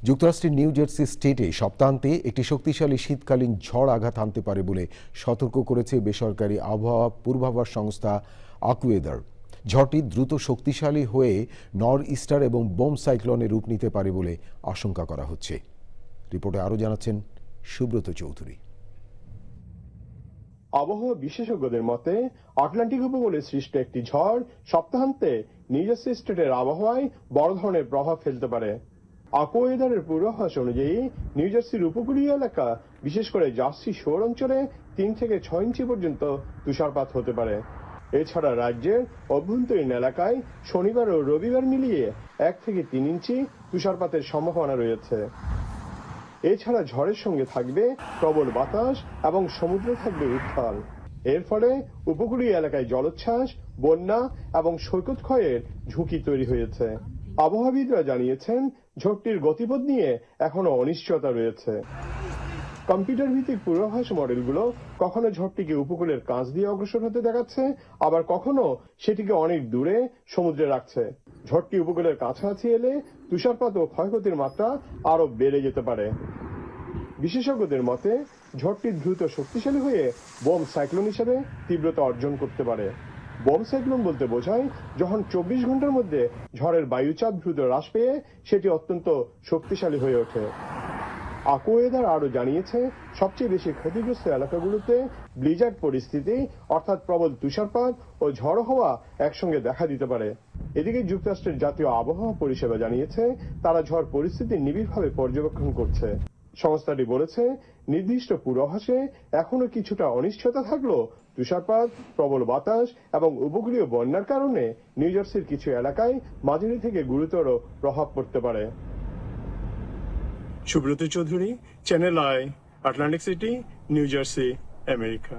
যুক্তরাষ্ট্রের new jersey স্টেটে সপ্তাহান্তে একটি শক্তিশালী শীতকালীন ঝড় আঘাত হানতে পারে বলে সতর্ক করেছে বেসরকারি আবহাওয়া পূর্বাভাস সংস্থা আকুয়েদার। ঝড়টি দ্রুত শক্তিশালী হয়ে নর্থ ইস্টার এবং বোম সাইক্লোনে রূপ নিতে পারে বলে আশঙ্কা করা হচ্ছে। রিপোর্টে আরও জানাচ্ছেন সুব্রত চৌধুরী। আবহাওয়া বিশেষজ্ঞদের মতে আটলান্টিক উপকূলে সৃষ্ট একটি ঝড় সপ্তাহান্তে নিউ জার্সি স্টেটের আবহাওয়ায় বড় ধরনের প্রভাব ফেলতে পারে। আকুয়েদারের পূর্বাভাস অনুযায়ী নিউ জার্সির উপকূলীয় এলাকা, বিশেষ করে জার্সি শোর অঞ্চলে 3 থেকে 6 ইঞ্চি পর্যন্ত তুষারপাত হতে পারে। এছাড়া রাজ্যের অভ্যন্তরীণ এলাকায় শনিবার ও রবিবার মিলিয়ে 1 থেকে 3 ইঞ্চি তুষারপাতের সম্ভাবনা রয়েছে। এছাড়া ঝড়ের সঙ্গে থাকবে প্রবল বাতাস এবং সমুদ্রে থাকবে উত্তাল। এর ফলে উপকূলীয় এলাকায় জলোচ্ছ্বাস, বন্যা এবং সৈকত ক্ষয়ের ঝুঁকি তৈরি হয়েছে। আবহাওয়াবিদরা জানিয়েছেন, ঝড়টির গতিপথ নিয়ে এখনো অনিশ্চয়তা রয়েছে। কম্পিউটার ভিত্তিক পূর্বাভাস মডেলগুলো কখনো ঝড়টিকে উপকূলের কাছ দিয়ে অগ্রসর হতে দেখাচ্ছে, আবার কখনো সেটিকে অনেক দূরে সমুদ্রে রাখছে। ঝড়টি উপকূলের কাছাকাছি এলে তুষারপাত ও ক্ষয়ক্ষতির মাত্রা আরো বেড়ে যেতে পারে। বিশেষজ্ঞদের মতে ঝড়টি দ্রুত শক্তিশালী হয়ে বোম সাইক্লোন হিসেবে তীব্রতা অর্জন করতে পারে। বোম সাইক্লোন বলতে বোঝায় যখন 24 ঘন্টার মধ্যে ঝড়ের বায়ুচাপ দ্রুত হ্রাস পেয়ে সেটি অত্যন্ত শক্তিশালী হয়ে ওঠে। আকুয়েদার আরো জানিয়েছে, সবচেয়ে বেশি ক্ষতিগ্রস্ত এলাকাগুলোতে ব্লিজার্ড পরিস্থিতি, অর্থাৎ প্রবল তুষারপাত ও ঝড় হওয়া একসঙ্গে দেখা দিতে পারে। এদিকে যুক্তরাষ্ট্রের জাতীয় আবহাওয়া পরিষেবা জানিয়েছে, তারা ঝড় পরিস্থিতি নিবিড়ভাবে পর্যবেক্ষণ করছে। সংস্থাটি বলেছে, নির্দিষ্ট পূর্বাভাসে এখনো কিছুটা অনিশ্চয়তা থাকলেও তুষারপাত, প্রবল বাতাস এবং উপকূলীয় বন্যার কারণে নিউ জার্সির কিছু এলাকায় মাঝারি থেকে গুরুতর প্রভাব পড়তে পারে। Subrata Chowdhury, channel I, Atlantic city, new jersey, America.